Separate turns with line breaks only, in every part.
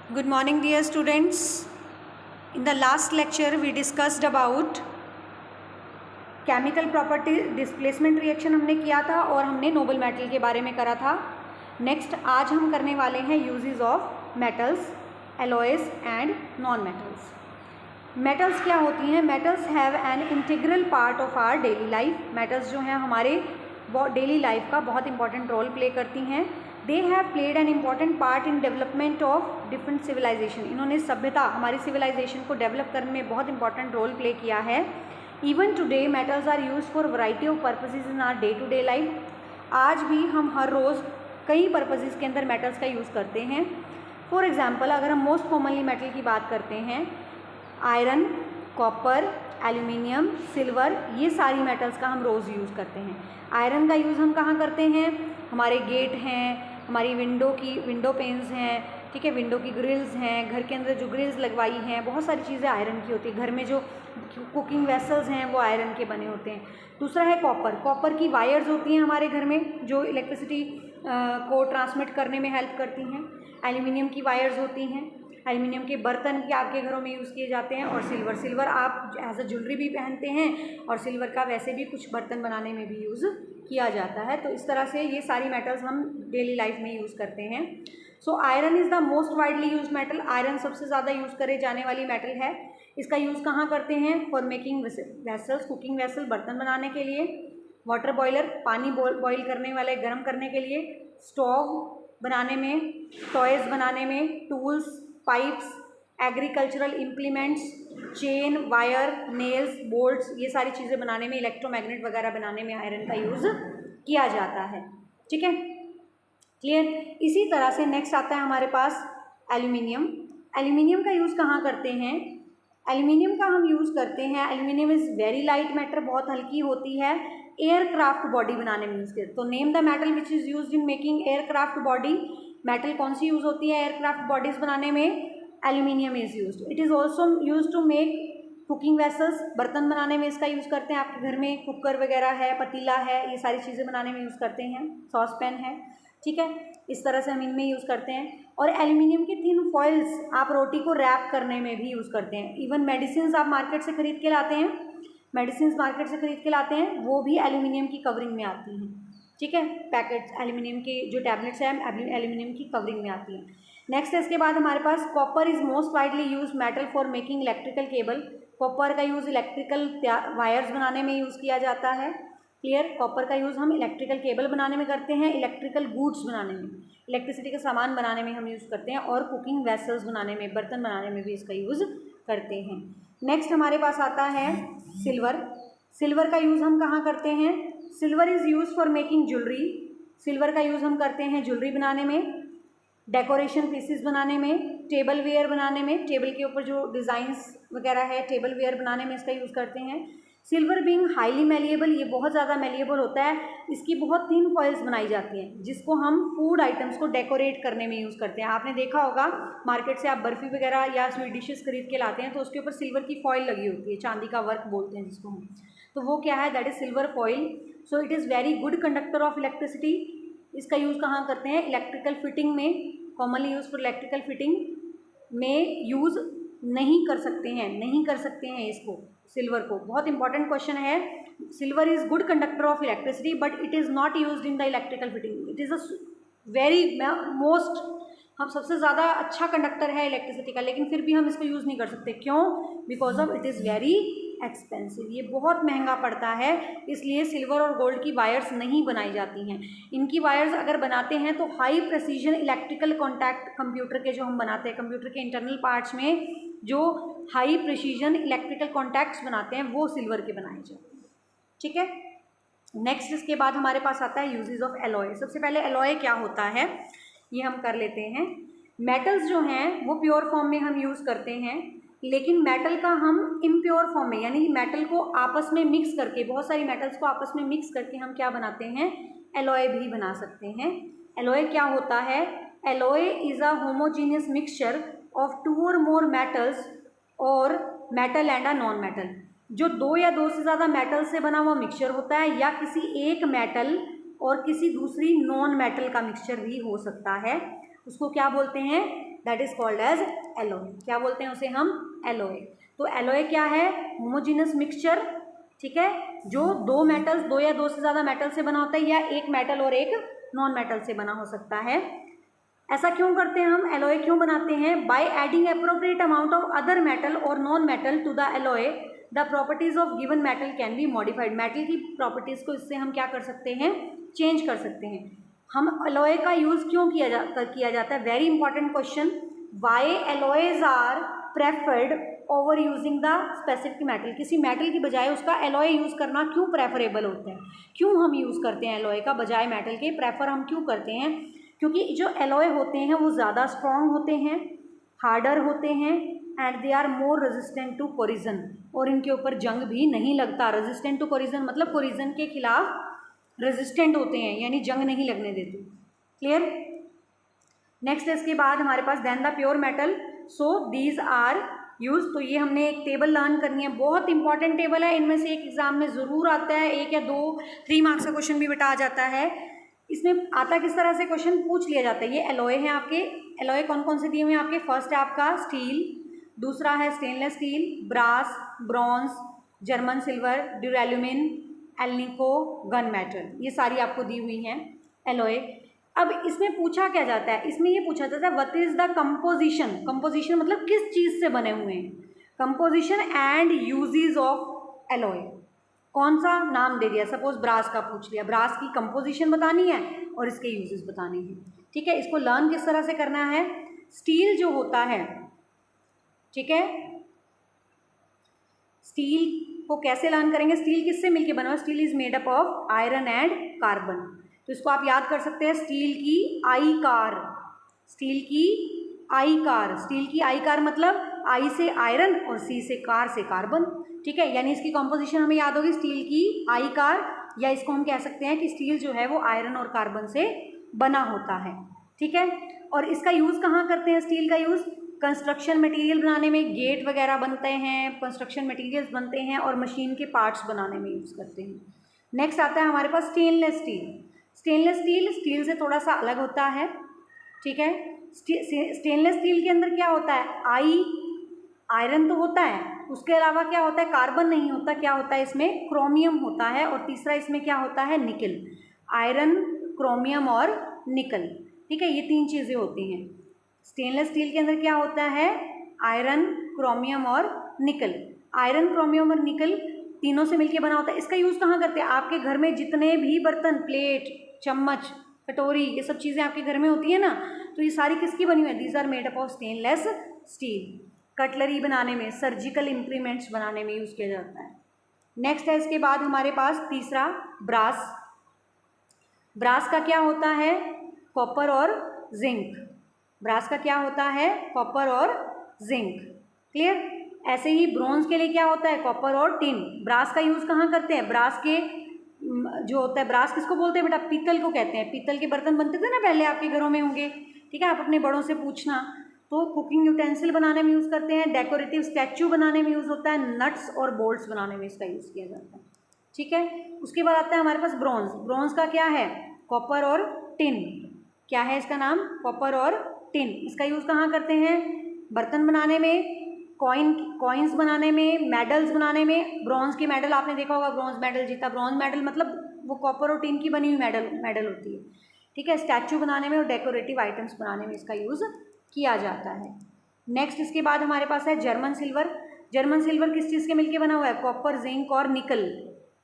Good morning, dear students. In the last lecture, we discussed about chemical property displacement reaction हमने किया था और हमने नोबल मेटल के बारे में करा था. नेक्स्ट आज हम करने वाले हैं uses of metals, alloys and non metals. Metals क्या होती हैं? Metals have an integral part of our daily life. Metals जो हैं हमारे डेली लाइफ का बहुत इंपॉर्टेंट रोल प्ले करती हैं. They have played an important part in development of different civilization. इन्होंने सभ्यता, हमारी सिविलाइजेशन को डेवलप करने में बहुत इंपॉर्टेंट रोल प्ले किया है. Even today metals are use for variety of purposes in our day to day life. आज भी हम हर रोज़ कई पर्पसेज के अंदर मेटल्स का यूज़ करते हैं. फॉर एग्जाम्पल, अगर हम मोस्ट कॉमनली मेटल की बात करते हैं, आयरन, कॉपर, एल्यूमिनियम, सिल्वर, ये सारी मेटल्स का हम रोज़ यूज़ करते हैं. आयरन का यूज़ हम कहाँ करते हैं? हमारे गेट हैं, हमारी विंडो पेन्स हैं, ठीक है, विंडो की ग्रिल्स हैं, घर के अंदर जो ग्रिल्स लगवाई हैं, बहुत सारी चीज़ें आयरन की होती है. घर में जो कुकिंग वेसल्स हैं वो आयरन के बने होते हैं. दूसरा है कॉपर. कॉपर की वायर्स होती हैं हमारे घर में जो इलेक्ट्रिसिटी को ट्रांसमिट करने में हेल्प करती हैं. एल्यूमिनियम की वायर्स होती हैं. एल्यूमिनियम के बर्तन भी आपके घरों में यूज़ किए जाते हैं. और सिल्वर आप एज अ ज्वेलरी भी पहनते हैं और सिल्वर का वैसे भी कुछ बर्तन बनाने में भी यूज़ किया जाता है. तो इस तरह से ये सारी मेटल्स हम डेली लाइफ में यूज़ करते हैं. So iron is the most widely use metal. Iron सबसे ज़्यादा यूज़ करे जाने वाली मेटल है. इसका यूज़ कहाँ करते हैं? For making vessels, cooking vessel, बर्तन बनाने के लिए. वाटर बॉयलर, पानी बॉयल करने वाले, गर्म करने के लिए. स्टोव बनाने में, टॉयज़ बनाने में, tools, pipes, agricultural implements, chain, wire, nails, bolts, ये सारी चीज़ें बनाने में, इलेक्ट्रोमैग्नेट वगैरह बनाने में आयरन का यूज़ किया जाता है. ठीक है, क्लियर. इसी तरह से नेक्स्ट आता है हमारे पास एल्यूमिनियम. एल्यूमिनियम का यूज़ कहाँ करते हैं? एल्यूमिनियम का हम यूज़ करते हैं, aluminium is very light matter, बहुत हल्की होती है. एयरक्राफ्ट बॉडी बनाने में यूज़ करते. तो name the metal which is used in making aircraft body. Metal कौन सी यूज़ होती है एयरक्राफ्ट बॉडीज़ बनाने में? Aluminium is used. It is also use to make cooking vessels. बर्तन बनाने में इसका यूज़ करते हैं. आपके घर में कुकर वगैरह है, पतीला है, ये सारी चीज़ें बनाने में यूज़ करते हैं. सॉस पैन है, ठीक है, इस तरह से हम इनमें यूज़ करते हैं. और एल्यूमिनियम की थिन फॉइल्स आप रोटी को रैप करने में भी यूज़ करते हैं. इवन मेडिसिन आप मार्केट से खरीद के लाते हैं, वो भी एल्यूमिनियम की कवरिंग में आती हैं. ठीक है, पैकेट्स एल्यूमिनियम के जो टैबलेट्स हैं एल्यूमिनियम की कवरिंग में आती हैं. नेक्स्ट इसके बाद हमारे पास copper is most widely use metal for making electrical cable. Copper का यूज़ इलेक्ट्रिकल वायर्स बनाने में यूज़ किया जाता है. क्लियर. कॉपर का यूज़ हम इलेक्ट्रिकल केबल बनाने में करते हैं, इलेक्ट्रिकल गुड्स बनाने में, इलेक्ट्रिसिटी का सामान बनाने में हम यूज़ करते हैं, और कुकिंग वेसल्स बनाने में, बर्तन बनाने में भी इसका यूज़ करते हैं. नेक्स्ट हमारे पास आता है सिल्वर. सिल्वर का यूज़ हम कहाँ करते हैं? Silver is use for making jewellery. Silver का यूज़ हम करते हैं ज्वेलरी बनाने में, डेकोरेशन पीसेस बनाने में, टेबल वेयर बनाने में, टेबल के ऊपर जो डिज़ाइंस वगैरह है टेबल वेयर बनाने में इसका यूज़ करते हैं. सिल्वर बीइंग हाईली मेलिएबल, ये बहुत ज़्यादा मेलिएबल होता है. इसकी बहुत थिन फॉइल्स बनाई जाती हैं जिसको हम फूड आइटम्स को डेकोरेट करने में यूज़ करते हैं. आपने देखा होगा मार्केट से आप बर्फ़ी वगैरह या स्वीट डिशेस खरीद के लाते हैं तो उसके ऊपर सिल्वर की फॉइल लगी होती है, चांदी का वर्क बोलते हैं जिसको हम. तो वो क्या है? That is silver foil. So it is very good conductor of electricity. इसका यूज़ कहाँ करते हैं? इलेक्ट्रिकल फिटिंग में, commonly use for electrical fitting में यूज़ नहीं कर सकते हैं इसको, सिल्वर को. बहुत इंपॉर्टेंट क्वेश्चन है. Silver is good conductor of electricity but it is not used in the electrical fitting. It is a very most, हम सबसे ज़्यादा अच्छा कंडक्टर है इलेक्ट्रिसिटी का, लेकिन फिर भी हम इसको यूज़ नहीं कर सकते. क्यों? Because of it is very expensive. ये बहुत महंगा पड़ता है, इसलिए सिल्वर और गोल्ड की वायर्स नहीं बनाई जाती हैं. इनकी वायर्स अगर बनाते हैं तो high precision electrical contact, computer के जो हम बनाते हैं, कंप्यूटर के इंटरनल पार्ट्स में जो हाई प्रेसिजन इलेक्ट्रिकल कॉन्टैक्ट्स बनाते हैं वो सिल्वर के बनाए जाते हैं. ठीक है. नेक्स्ट इसके बाद हमारे पास आता है यूजेस ऑफ एलॉय. सबसे पहले एलॉय क्या होता है ये हम कर लेते हैं. मेटल्स जो हैं वो प्योर फॉर्म में हम यूज़ करते हैं, लेकिन मेटल का हम इम्प्योर फॉर्म में, यानी मेटल को आपस में मिक्स करके, बहुत सारी मेटल्स को आपस में मिक्स करके हम क्या बनाते हैं? एलॉय भी बना सकते हैं. एलॉय क्या होता है? Alloy is a homogeneous mixture of 2 और मोर मेटल्स और metal and a non metal. जो 2 या 2 से ज़्यादा मेटल से बना हुआ मिक्सचर होता है, या किसी एक मेटल और किसी दूसरी नॉन मेटल का मिक्सचर भी हो सकता है. उसको क्या बोलते हैं? That is called as alloy. क्या बोलते हैं उसे हम? एलॉय। तो एलॉय क्या है? होमोजीनस मिक्सचर, ठीक है, जो दो मेटल्स, दो या दो से ज़्यादा मेटल से बना होता है, या एक मेटल और एक नॉन मेटल से बना हो सकता है। ऐसा क्यों करते हैं हम? एलॉय क्यों बनाते हैं? By adding appropriate amount of other metal और non metal to the alloy the properties of given metal can be modified. Metal की प्रॉपर्टीज को इससे हम क्या कर सकते हैं? चेंज कर सकते हैं। हम एलॉय का यूज़ क्यों किया जाता है? Very important question. Why alloys are preferred over using the specific metal. किसी मेटल की बजाय उसका एलॉय यूज़ करना क्यों प्रेफरेबल होता है? क्यों हम यूज़ करते हैं एलॉय का बजाय मेटल के? प्रेफर हम क्यों करते हैं? क्योंकि जो एलॉय होते हैं वो ज़्यादा स्ट्रॉन्ग होते हैं, हार्डर होते हैं, and they are more resistant to corrosion, और इनके ऊपर जंग भी नहीं लगता। रेजिस्टेंट टू कोरिजन मतलब कोरिजन के खिलाफ रेजिस्टेंट होते हैं, यानी जंग नहीं लगने देते। क्लियर? नेक्स्ट इसके बाद हमारे पास than the pure metal, so these are use. तो ये हमने एक टेबल लर्न करनी है, बहुत इंपॉर्टेंट टेबल है, इनमें से एक एग्जाम में ज़रूर आता है, 1 या 2 3 मार्क्स का क्वेश्चन भी बेटा आ जाता है। इसमें आता किस तरह से क्वेश्चन पूछ लिया जाता है। ये एलॉय है आपके, एलॉय कौन कौन से दिए हुए हैं आपके? फर्स्ट है आपका स्टील, दूसरा है stainless steel, brass, bronze, German silver, duralumin, alnico, gun metal, ये सारी आपको दी हुई हैं एलॉय। अब इसमें पूछा क्या जाता है? इसमें ये पूछा जाता है what is the composition. Composition मतलब किस चीज़ से बने हुए हैं। Composition and uses of alloy. कौन सा नाम दे दिया? सपोज ब्रास का पूछ लिया, ब्रास की कंपोजिशन बतानी है और इसके यूजेस बताने हैं। ठीक है, इसको लर्न किस तरह से करना है? स्टील जो होता है, ठीक है, स्टील को कैसे लर्न करेंगे? स्टील किससे मिलके बना हुआ? Steel is made up of iron and carbon. तो इसको आप याद कर सकते हैं, स्टील की आई कार, स्टील की आई कार, स्टील की आई कार मतलब आई से आयरन और सी से कार से कार्बन। ठीक है, यानी इसकी कॉम्पोजिशन हमें याद होगी, स्टील की आई कार, या इसको हम कह सकते हैं कि स्टील जो है वो आयरन और कार्बन से बना होता है। ठीक है, और इसका यूज़ कहाँ करते हैं? स्टील का यूज़ कंस्ट्रक्शन मटेरियल बनाने में, गेट वगैरह बनते हैं, कंस्ट्रक्शन मटेरियल्स बनते हैं, और मशीन के पार्ट्स बनाने में यूज़ करते हैं। नेक्स्ट आता है हमारे पास stainless steel. Stainless steel steel से थोड़ा सा अलग होता है। ठीक है, स्टेनलेस स्टील के अंदर क्या होता है? आयरन तो होता है, उसके अलावा क्या होता है? कार्बन नहीं होता। क्या होता है इसमें? क्रोमियम होता है। और तीसरा इसमें क्या होता है? निकल। आयरन, क्रोमियम और निकल। ठीक है, ये 3 चीज़ें होती हैं। स्टेनलेस स्टील के अंदर क्या होता है? आयरन, क्रोमियम और निकल। आयरन, क्रोमियम और निकल तीनों से मिलके बना होता है। इसका यूज़ कहाँ करते हैं? आपके घर में जितने भी बर्तन, प्लेट, चम्मच, कटोरी, ये सब चीज़ें आपके घर में होती है ना, तो ये सारी किसकी बनी हुई है? These are made up of stainless steel. Cutlery बनाने में, सर्जिकल इम्प्लीमेंट्स बनाने में यूज़ किया जाता है। नेक्स्ट है इसके बाद हमारे पास तीसरा ब्रास। ब्रास का क्या होता है? कॉपर और जिंक। ब्रास का क्या होता है? कॉपर और जिंक। क्लियर? ऐसे ही ब्रॉन्ज के लिए क्या होता है? कॉपर और टिन। ब्रास का यूज़ कहाँ करते हैं? ब्रास के जो होता है, ब्रास किसको बोलते हैं बेटा? पीतल को कहते हैं। पीतल के बर्तन बनते थे ना पहले, आपके घरों में होंगे। ठीक है, आप अपने बड़ों से पूछना। तो कुकिंग यूटेंसिल बनाने में यूज़ करते हैं, डेकोरेटिव स्टैचू बनाने में यूज़ होता है, नट्स और बोल्ट्स बनाने में इसका यूज़ किया जाता है। ठीक है, उसके बाद आता है हमारे पास ब्रॉन्ज। ब्रॉन्ज का क्या है? कॉपर और टिन। क्या है इसका नाम? कॉपर और टिन। इसका यूज़ कहाँ करते हैं? बर्तन बनाने में, कॉइन्स बनाने में, मेडल्स बनाने में। ब्रॉन्ज के मेडल आपने देखा होगा, ब्रॉन्ज मेडल जीता। ब्रॉन्ज मेडल मतलब वो कॉपर और टिन की बनी हुई मेडल होती है। ठीक है, स्टैचू बनाने में और डेकोरेटिव आइटम्स बनाने में इसका यूज़ किया जाता है। नेक्स्ट इसके बाद हमारे पास है जर्मन सिल्वर। जर्मन सिल्वर किस चीज़ के मिलके बना हुआ है? कॉपर, जिंक और निकल।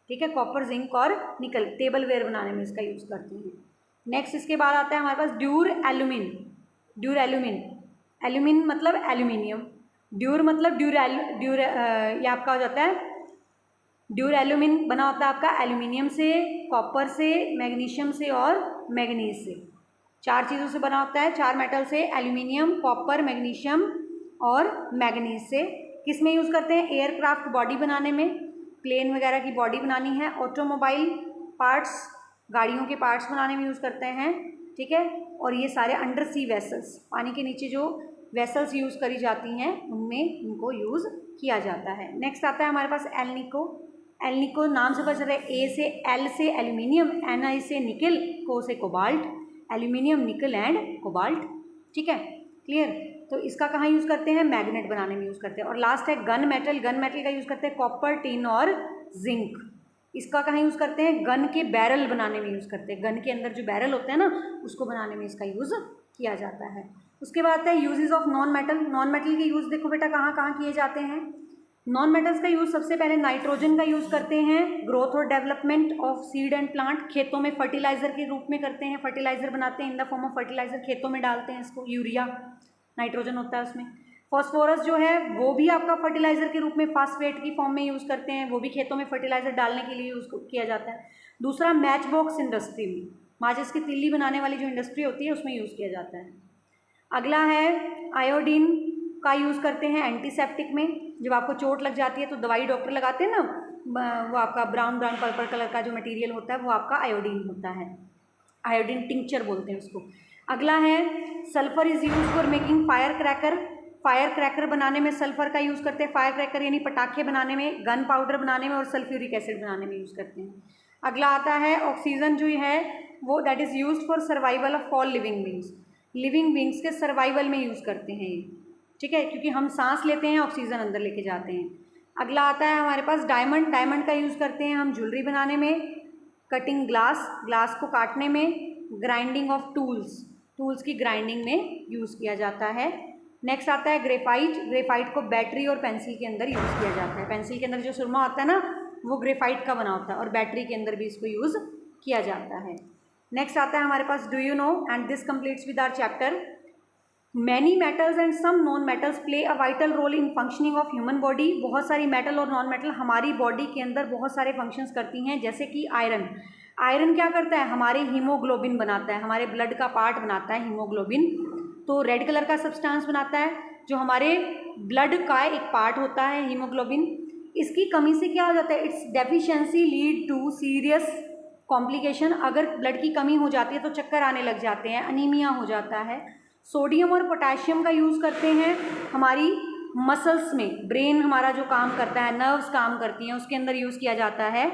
ठीक है, कॉपर, जिंक और निकल। टेबल वेयर बनाने में इसका यूज़ करते हैं। नेक्स्ट इसके बाद आता है हमारे पास ड्यूर एल्यूमिन। ड्यूर एल्यूमिन, एल्यूमिन मतलब एल्यूमिनियम, ड्यूर मतलब ये आपका हो जाता है ड्यूर एल्यूमिन। बना होता है आपका एल्यूमिनियम से, कॉपर से, मैग्नीशियम से और मैग्नीज से। 4 चीज़ों से बना होता है, 4 मेटल से, एल्यूमिनियम, कॉपर, मैग्नीशियम और मैग्नीज से। किस में यूज़ करते हैं? एयरक्राफ्ट बॉडी बनाने में, प्लेन वगैरह की बॉडी बनानी है, ऑटोमोबाइल पार्ट्स, गाड़ियों के पार्ट्स बनाने में यूज़ करते हैं। ठीक है, और ये सारे अंडर सी वेसल्स, पानी के नीचे जो वेसल्स यूज़ करी जाती हैं उनमें इनको यूज़ किया जाता है। नेक्स्ट आता है हमारे पास एल्निको। एल्निको नाम से पता चल रहा है, ए से एल से एल्यूमिनियम, एन आई से निकल, को से कोबाल्ट, एल्यूमिनियम, निकल एंड कोबाल्ट। ठीक है, क्लियर। तो इसका कहाँ यूज़ करते हैं, मैग्नेट बनाने में यूज़ करते हैं। और लास्ट है गन मेटल, गन मेटल का यूज़ करते हैं कॉपर, टिन और जिंक। इसका कहाँ यूज़ करते हैं, गन के बैरल बनाने में यूज़ करते हैं, गन के अंदर जो बैरल होते हैं ना उसको बनाने में इसका यूज़ किया जाता है। उसके बाद है uses of non metal. Non metal के यूज़ देखो बेटा कहाँ कहाँ किए जाते हैं। नॉन मेटल्स का यूज़ सबसे पहले नाइट्रोजन का यूज़ करते हैं, ग्रोथ और development of seed and plant, खेतों में फर्टिलाइजर के रूप में करते हैं, फर्टिलाइजर बनाते हैं in the form of fertilizer, खेतों में डालते हैं इसको, यूरिया नाइट्रोजन होता है उसमें। फॉस्फोरस जो है वो भी आपका फर्टिलाइजर के रूप में फास्फेट की फॉर्म में यूज़ करते हैं, वो भी खेतों में फर्टिलाइजर डालने के लिए यूज़ किया जाता है। दूसरा मैच बॉक्स इंडस्ट्री में, माचिस की तिल्ली बनाने वाली जो इंडस्ट्री होती है उसमें यूज़ किया जाता है। अगला है आयोडीन का यूज़ करते हैं एंटीसेप्टिक में, जब आपको चोट लग जाती है तो दवाई डॉक्टर लगाते हैं ना, वो आपका ब्राउन ब्राउन पर्पल कलर का जो मटेरियल होता है वो आपका आयोडीन होता है, आयोडीन टिंक्चर बोलते हैं उसको। अगला है sulphur is use for making fire cracker, fire cracker बनाने में सल्फर का यूज़ करते हैं, फायर क्रैकर यानी पटाखे बनाने में, गन पाउडर बनाने में और सल्फ्यूरिक एसिड बनाने में यूज़ करते हैं। अगला आता है ऑक्सीजन जो है वो that is use for survival of all living beings, living beings के सर्वाइवल में यूज़ करते हैं ये, ठीक है, क्योंकि हम सांस लेते हैं ऑक्सीजन अंदर लेके जाते हैं। अगला आता है हमारे पास डायमंड, डायमंड का यूज़ करते हैं हम ज्वेलरी बनाने में, कटिंग ग्लास, ग्लास को काटने में, ग्राइंडिंग ऑफ टूल्स, टूल्स की ग्राइंडिंग में यूज़ किया जाता है। नेक्स्ट आता है ग्रेफाइट, ग्रेफाइट को बैटरी और पेंसिल के अंदर यूज़ किया जाता है, पेंसिल के अंदर जो सुरमा होता है ना वो ग्रेफाइट का बना होता है और बैटरी के अंदर भी इसको यूज़ किया जाता है। नेक्स्ट आता है हमारे पास do you know, and this completes with our chapter. Many metals and some non metals play a vital role in functioning of human body, बहुत सारी मेटल और नॉन मेटल हमारी बॉडी के अंदर बहुत सारे फंक्शंस करती हैं, जैसे कि आयरन, आयरन क्या करता है, हमारे हीमोग्लोबिन बनाता है, हमारे ब्लड का पार्ट बनाता है हीमोग्लोबिन, तो रेड कलर का सब्सटेंस बनाता है जो हमारे ब्लड का एक पार्ट होता है हीमोग्लोबिन। इसकी कमी से क्या हो जाता है, its deficiency lead to serious complication, अगर ब्लड की कमी हो जाती है तो चक्कर आने लग जाते हैं, अनीमिया हो जाता है। सोडियम और पोटेशियम का यूज़ करते हैं हमारी मसल्स में, ब्रेन हमारा जो काम करता है, नर्व्स काम करती हैं उसके अंदर यूज़ किया जाता है।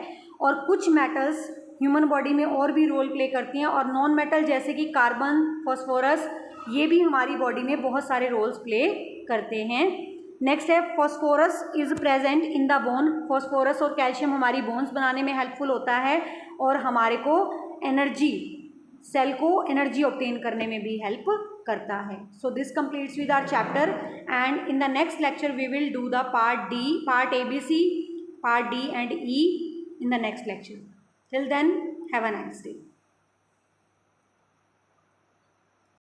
और कुछ मेटल्स ह्यूमन बॉडी में और भी रोल प्ले करती हैं, और नॉन मेटल जैसे कि कार्बन, फॉस्फोरस, ये भी हमारी बॉडी में बहुत सारे रोल्स प्ले करते हैं। नेक्स्ट है phosphorus is present in the bone, phosphorus और कैल्शियम हमारी बोन्स बनाने में हेल्पफुल होता है और हमारे को एनर्जी, सेल को एनर्जी ऑब्टेन करने में भी हेल्प करता है। So this completes with our chapter, and in the next lecture we will do the part D, part ABC, part D and E in the next lecture. Till then, have a nice day.